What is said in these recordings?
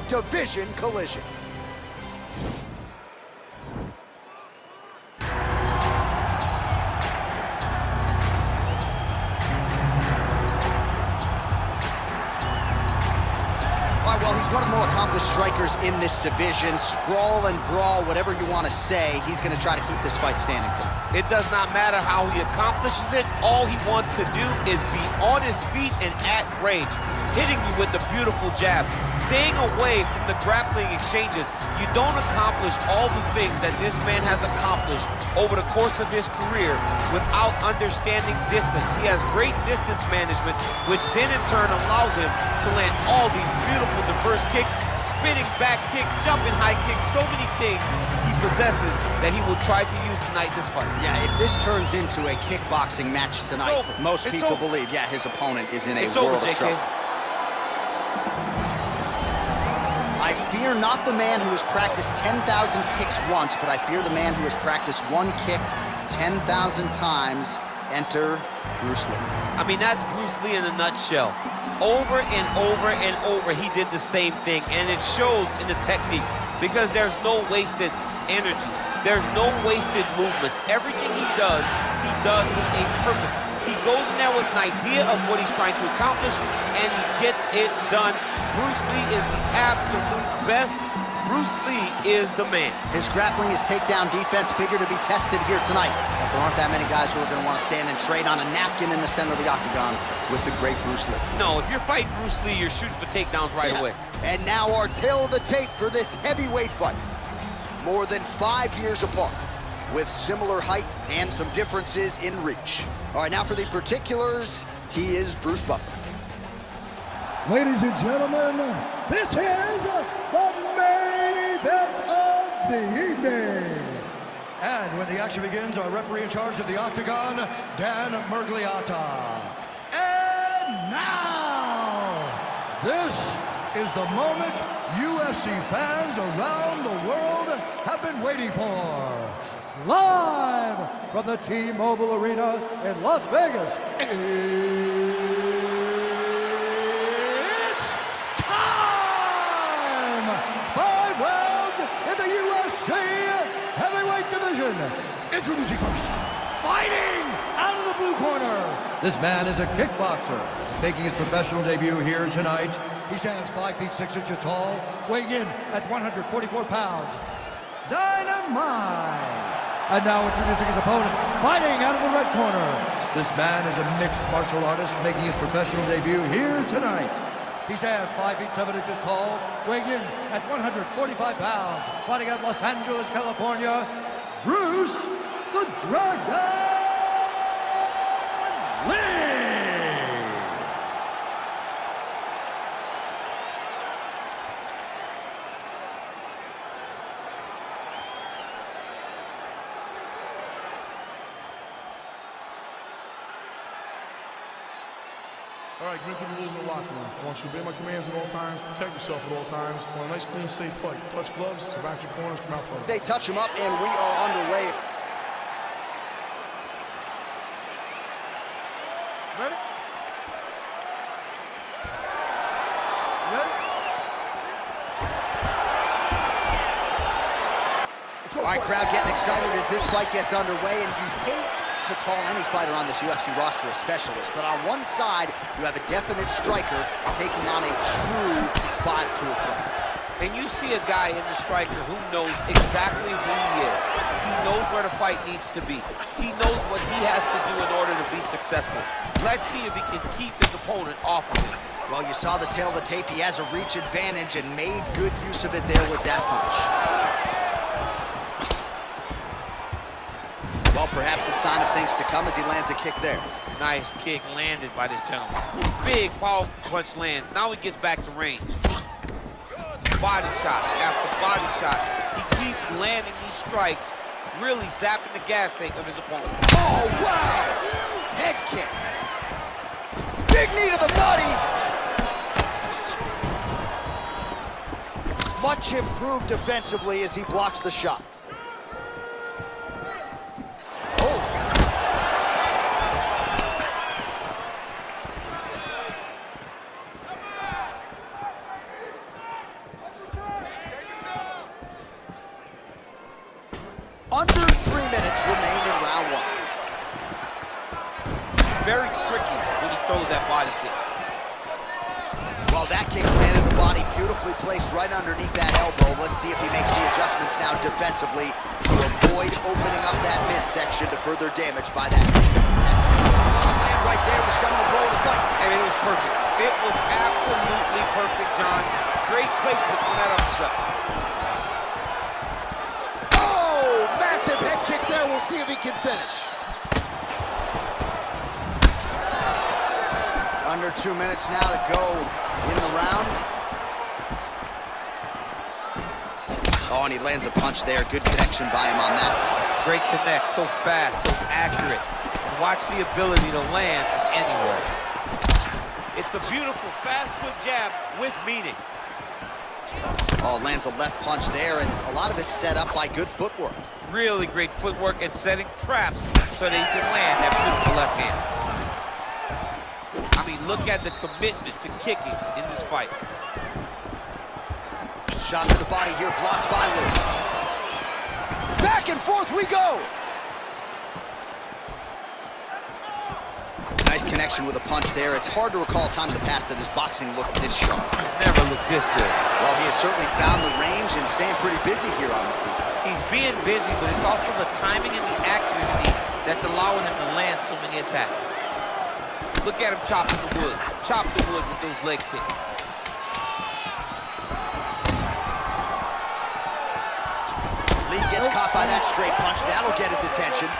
division collision. Well, he's one of the more accomplished strikers in this division. Sprawl and brawl, whatever you want to say, he's going to try to keep this fight standing tonight. It does not matter how he accomplishes it. All he wants to do is be on his feet and at range, hitting you with the beautiful jab, staying away from the grappling exchanges. You don't accomplish all the things that this man has accomplished over the course of his career without understanding distance. He has great distance management, which then in turn allows him to land all these beautiful diverse kicks, spinning back kick, jumping high kick, so many things he possesses that he will try to use tonight in this fight. Yeah, if this turns into a kickboxing match tonight, most people believe, yeah, his opponent is in a world of trouble. I fear not the man who has practiced 10,000 kicks once, but I fear the man who has practiced one kick 10,000 times. Enter Bruce Lee. I mean, that's Bruce Lee in a nutshell. Over and over and over, he did the same thing, and it shows in the technique because there's no wasted energy. There's no wasted movements. Everything he does with a purpose. He goes in there with an idea of what he's trying to accomplish, and he gets it done. Bruce Lee is the absolute best. Bruce Lee is the man. His grappling, his takedown defense figure to be tested here tonight. But there aren't that many guys who are going to want to stand and trade on a napkin in the center of the octagon with the great Bruce Lee. No, if you're fighting Bruce Lee, you're shooting for takedowns right away. And now our tale of the tape for this heavyweight fight. More than 5 years apart, with similar height and some differences in reach. All right, now for the particulars, he is Bruce Buffer. Ladies and gentlemen, this is the main event of the evening. And when the action begins, our referee in charge of the Octagon, Dan Murgliata. And now, this is the moment UFC fans around the world have been waiting for. Live from the T-Mobile Arena in Las Vegas. Heavyweight division. Introducing first, fighting out of the blue corner. This man is a kickboxer, making his professional debut here tonight. He stands 5 feet 6 inches tall, weighing in at 144 pounds. Dynamite. And now introducing his opponent, fighting out of the red corner. This man is a mixed martial artist, making his professional debut here tonight. He stands 5 feet 7 inches tall, weighing in at 145 pounds, fighting out of Los Angeles, California, Bruce the Dragon Lee! All right, commit to the rules in the locker room. I want you to obey my commands at all times, protect yourself at all times. I want a nice, clean, safe fight. Touch gloves, back your corners, come out fight. They touch him up, and we are underway. Ready? All right, crowd getting excited as this fight gets underway, and you hate to call any fighter on this UFC roster a specialist, but on one side, you have a definite striker taking on a true 5-2 player. And you see a guy in the striker who knows exactly who he is. He knows where the fight needs to be. He knows what he has to do in order to be successful. Let's see if he can keep his opponent off of him. Well, you saw the tail of the tape. He has a reach advantage and made good use of it there with that punch. Well, perhaps a sign of things to come as he lands a kick there. Nice kick landed by this gentleman. Big, powerful punch lands. Now he gets back to range. Body shot after body shot. He keeps landing these strikes, really zapping the gas tank of his opponent. Oh, wow! Head kick. Big knee to the body. Much improved defensively as he blocks the shot. in round one. Very tricky when he throws that body kick. Well, that kick landed the body beautifully placed right underneath that elbow. Let's see if he makes the adjustments now defensively to avoid opening up that midsection to further damage by that kick. Land right there, the seminal blow of the fight. I mean, it was perfect. It was absolutely perfect, John. Great placement on that uppercut. Oh, massive head kick there. We'll see if he can finish. Under 2 minutes now to go in the round. Oh, and he lands a punch there. Good connection by him on that. Great connect, so fast, so accurate. Watch the ability to land from anywhere. It's a beautiful fast foot jab with meaning. Oh, lands a left punch there, and a lot of it set up by good footwork. Really great footwork and setting traps so that he can land that beautiful left hand. I mean, look at the commitment to kicking in this fight. Shot to the body here, blocked by Lewis. Back and forth we go! Nice connection with a punch there. It's hard to recall a time in the past that his boxing looked this sharp. He's never looked this good. Well, he has certainly found the range and staying pretty busy here on the feet. He's being busy, but it's also the timing and the accuracy that's allowing him to land so many attacks. Look at him chopping the wood. Chop the wood with those leg kicks. Lee gets caught by that straight punch. That'll get his attention.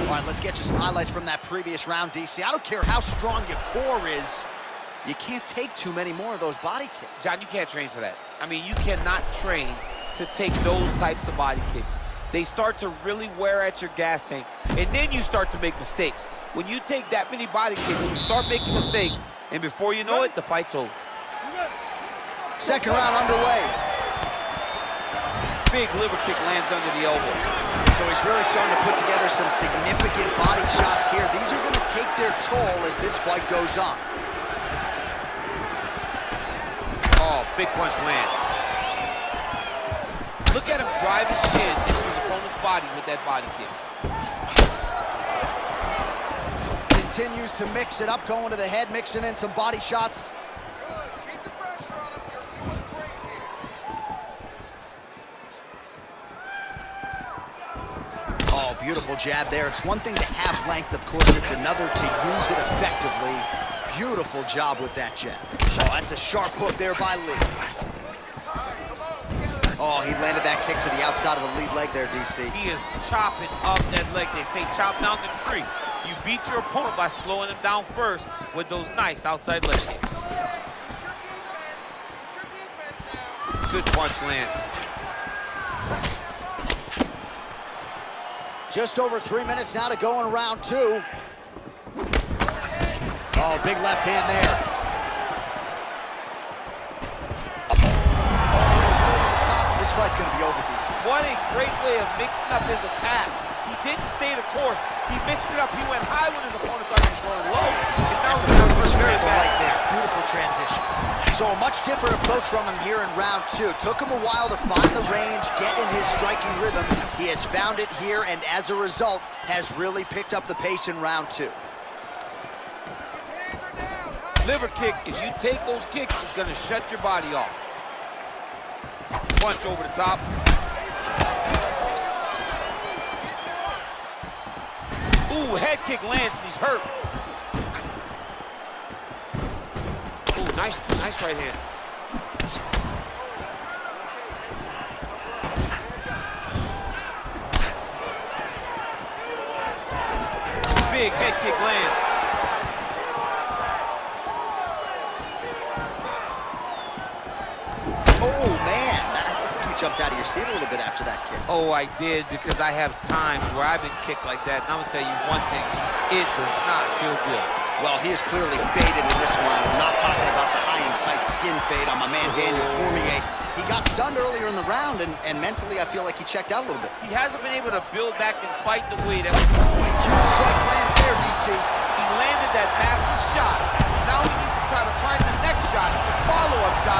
All right, let's get you some highlights from that previous round, DC. I don't care how strong your core is. You can't take too many more of those body kicks. John, you can't train for that. I mean, you cannot train to take those types of body kicks. They start to really wear at your gas tank, and then you start to make mistakes. When you take that many body kicks, you start making mistakes, and before you know it, the fight's over. Second round underway. Big liver kick lands under the elbow. So he's really starting to put together some significant body shots here. These are going to take their toll as this fight goes on. Oh, big punch land. Look at him drive his shin into his opponent's body with that body kick. Continues to mix it up, going to the head, mixing in some body shots. Good. Keep the pressure on him. You're doing great here. Oh, beautiful jab there. It's one thing to have length, of course. It's another to use it effectively. Beautiful job with that jab. Oh, that's a sharp hook there by Lee. Oh, he landed that kick to the outside of the lead leg there, DC. He is chopping up that leg. They say chop down the tree. You beat your opponent by slowing him down first with those nice outside leg kicks. Use your defense. Use your defense now. Good punch lands. Just over 3 minutes now to go in round two. Oh, big left hand there. This fight's going to be over, DC. What a great way of mixing up his attack. He didn't stay the course. He mixed it up. He went high when his opponent thought he was going low. And now That's a he's beautiful very scramble bad. right there. Beautiful transition. So a much different approach from him here in round two. Took him a while to find the range, get in his striking rhythm. He has found it here, and as a result, has really picked up the pace in round two. His hands are down. Liver kick, if you take those kicks, it's going to shut your body off. Punch over the top. Ooh, head kick lands and he's hurt. Ooh, nice right hand. Big head kick lands. Oh, man. I think you jumped out of your seat a little bit after that kick. Oh, I did, because I have times where I've been kicked like that, and I'm gonna tell you one thing, it does not feel good. Well, he is clearly faded in this one. I'm not talking about the high and tight skin fade on my man Daniel Cormier. He got stunned earlier in the round, and mentally I feel like he checked out a little bit. He hasn't been able to build back and fight the way that Huge strike lands there, DC. he landed that massive shot. Now he needs to try to find the next shot, the follow-up shot,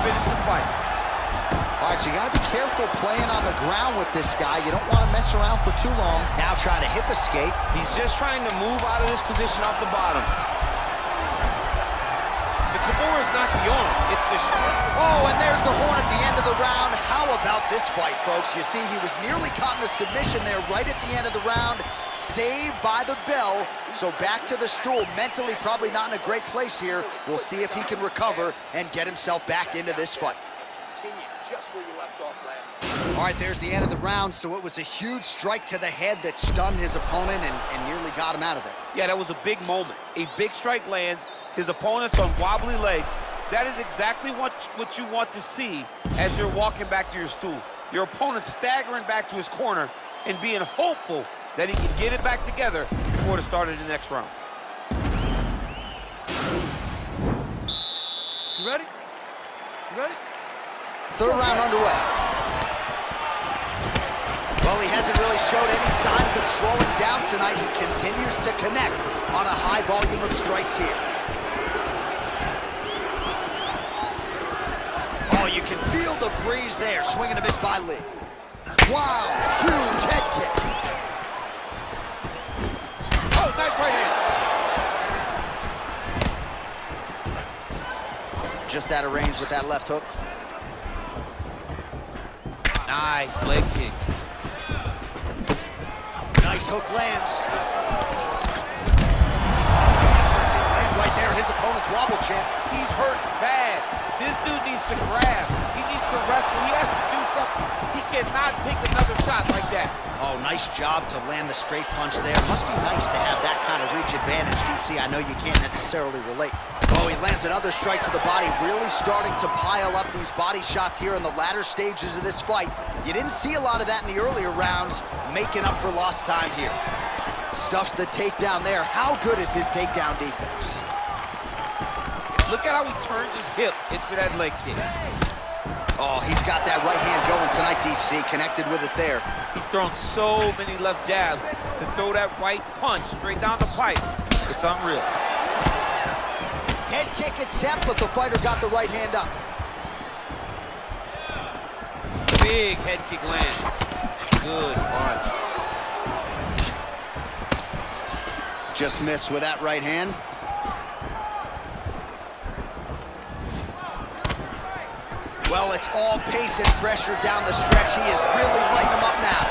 finish the fight. All right, so you got to be careful playing on the ground with this guy. You don't want to mess around for too long. Now trying to hip escape. He's just trying to move out of this position off the bottom. The Kimura is not the arm, it's the shoulder. Oh, and there's the horn at the end of the round. How about this fight, folks? You see, he was nearly caught in a submission there right at the end of the round. Saved by the bell. So back to the stool. Mentally probably not in a great place here. We'll see if he can recover and get himself back into this fight. Just where you left off last. All right, there's the end of the round. So it was a huge strike to the head that stunned his opponent and nearly got him out of there. Yeah, that was a big moment. A big strike lands, his opponent's on wobbly legs. That is exactly what you want to see as you're walking back to your stool. Your opponent staggering back to his corner and being hopeful that he can get it back together before the start of the next round. You ready? You ready? Third round underway. Well, he hasn't really showed any signs of slowing down tonight. He continues to connect on a high volume of strikes here. Oh, you can feel the breeze there. Swing and a miss by Lee. Wow, huge head kick. Oh, nice right hand. Just out of range with that left hook. Nice leg kick. Nice hook lands. And right there, his opponent's wobble champ. He's hurt bad. This dude needs to grab. He needs to wrestle. He has to do something. He cannot take another shot like that. Oh, nice job to land the straight punch there. Must be nice to have that kind of reach advantage, DC. I know you can't necessarily relate. Oh, he lands another strike to the body, really starting to pile up these body shots here in the latter stages of this fight. You didn't see a lot of that in the earlier rounds, making up for lost time here. Stuffs the takedown there. How good is his takedown defense? Look at how he turns his hip into that leg kick. Oh, he's got that right hand going tonight, DC. Connected with it there. He's thrown so many left jabs to throw that right punch straight down the pipe. It's unreal. Head kick attempt, but the fighter got the right hand up. Big head kick land. Good punch. Just missed with that right hand. Well, it's all pace and pressure down the stretch. He is really lighting him up now.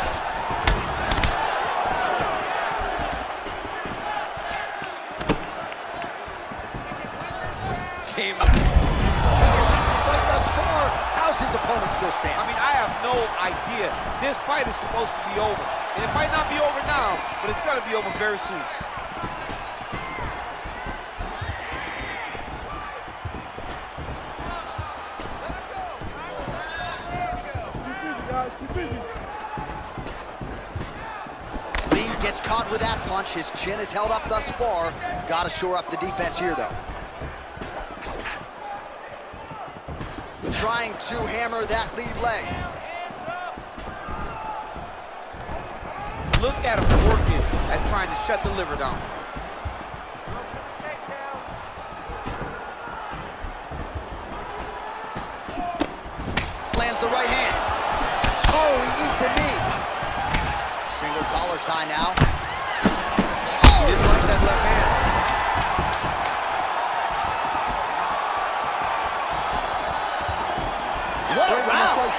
Came. Fight thus far. How's his opponent still standing? I mean, I have no idea. This fight is supposed to be over. And it might not be over now, but it's got to be over very soon. Lee gets caught with that punch. His chin is held up thus far. Got to shore up the defense here, though. Trying to hammer that lead leg. Look at him working at trying to shut the liver down. Lands the right hand. Oh, he eats a knee. Single collar tie now. He didn't like that left hand. What a round!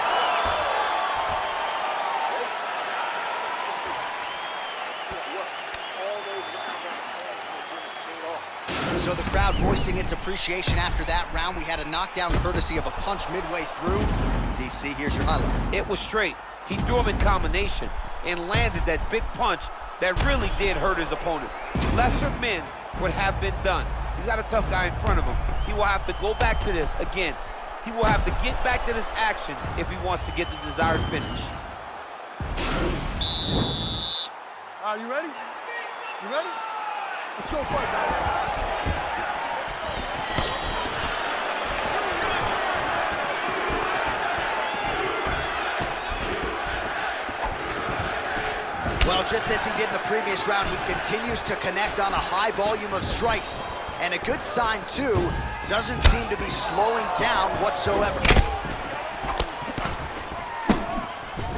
So the crowd voicing its appreciation after that round. We had a knockdown courtesy of a punch midway through. DC, here's your highlight. It was straight. He threw him in combination and landed that big punch that really did hurt his opponent. Lesser men would have been done. He's got a tough guy in front of him. He will have to go back to this again. He will have to get back to this action if he wants to get the desired finish. Are you ready? You ready? Let's go fight, guys. Well, just as he did in the previous round, he continues to connect on a high volume of strikes. And a good sign, too, Doesn't seem to be slowing down whatsoever.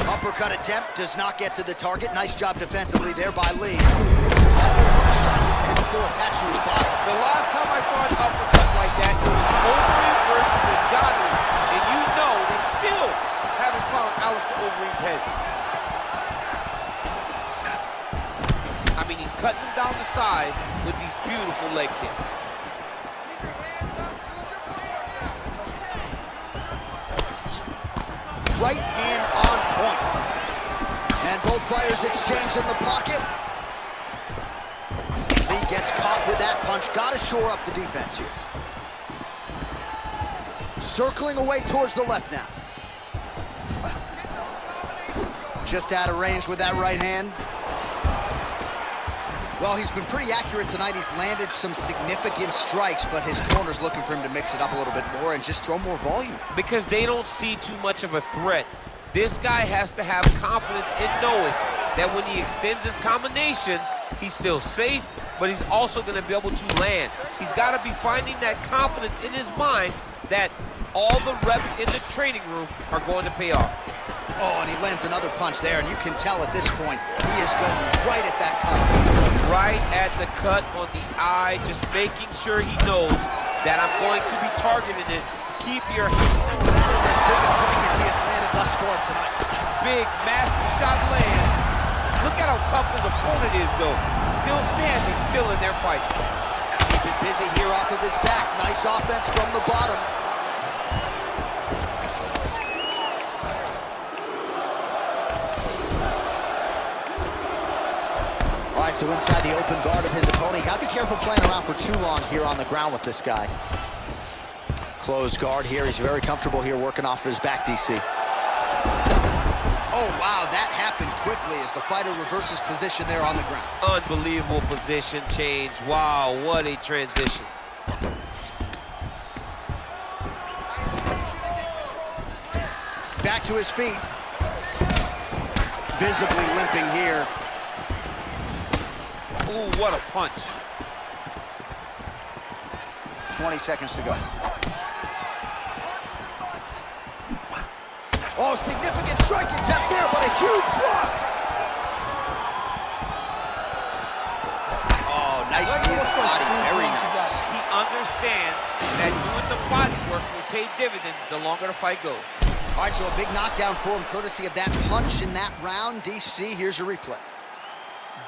Uppercut attempt does not get to the target. Nice job defensively there by Lee. His head still attached to his body. The last time I saw an uppercut like that, it was Overeem versus Ngannou. And you know they still haven't found Alistair Overeem's head. I mean, he's cutting him down to size with these beautiful leg kicks. Keep your hands up. Use your footwork now. It's okay. Right hand on point. And both fighters exchange in the pocket. Lee gets caught with that punch. Got to shore up the defense here. Circling away towards the left now. Just out of range with that right hand. Well, he's been pretty accurate tonight. He's landed some significant strikes, but his corner's looking for him to mix it up a little bit more and just throw more volume. Because they don't see too much of a threat. This guy has to have confidence in knowing that when he extends his combinations, he's still safe, but he's also going to be able to land. He's got to be finding that confidence in his mind that all the reps in the training room are going to pay off. Oh, and he lands another punch there, and you can tell at this point, he is going right at that cut. Right at the cut on the eye, just making sure he knows that I'm going to be targeting it. Keep your... That is as big a strike as he has landed thus far tonight. Big, massive shot lands. Look at how tough his opponent is, though. Still standing, still in their fight. Keeping busy here off of his back. Nice offense from the bottom. All right, so inside the open guard of his opponent. You got to be careful playing around for too long here on the ground with this guy. Closed guard here. He's very comfortable here working off of his back, DC. Oh, wow, that happened quickly as the fighter reverses position there on the ground. Unbelievable position change. Wow, what a transition. Back to his feet. Visibly limping here. Ooh, what a punch. 20 seconds to go. Oh, significant strike attempt there, but a huge block. Oh, nice knee to the body, very nice. He understands that doing the body work will pay dividends the longer the fight goes. All right, so a big knockdown for him, courtesy of that punch in that round. DC, here's a replay.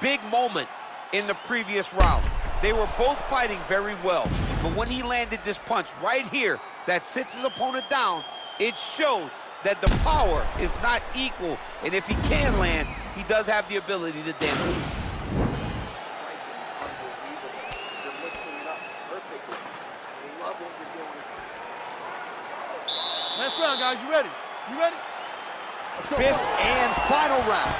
Big moment in the previous round. They were both fighting very well, but when he landed this punch right here that sits his opponent down, it showed that the power is not equal, and if he can land, he does have the ability to damage. Striking is unbelievable. You're mixing it up perfectly. I love what you're doing. Last round, guys. You ready? You ready? Fifth and final round.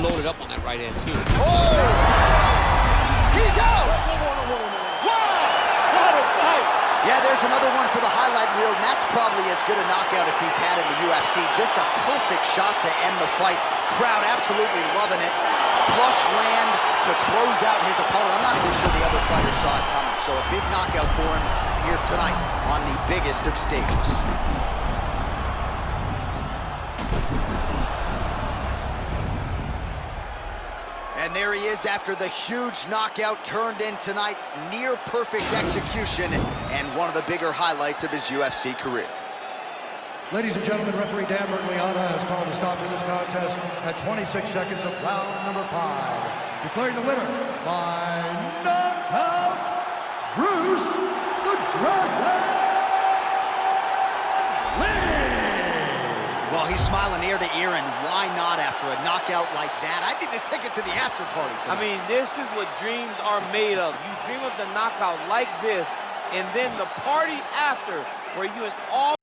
Loaded up on that right hand, too. Oh! He's out! What a fight! Yeah, there's another one for the highlight reel, and that's probably as good a knockout as he's had in the UFC. Just a perfect shot to end the fight. Crowd absolutely loving it. Flush land to close out his opponent. I'm not even sure the other fighter saw it coming, so a big knockout for him here tonight on the biggest of stages. And there he is after the huge knockout turned in tonight. Near perfect execution and one of the bigger highlights of his UFC career. Ladies and gentlemen, referee Dan Bergliana has called a stop to this contest at 26 seconds of round number 5. Declaring the winner by knockout, Bruce the Dragon Lee! Well, he's smiling ear to ear, and why not after a knockout like that? I need a ticket to the after party tonight. I mean, this is what dreams are made of. You dream of the knockout like this, and then the party after, where you and all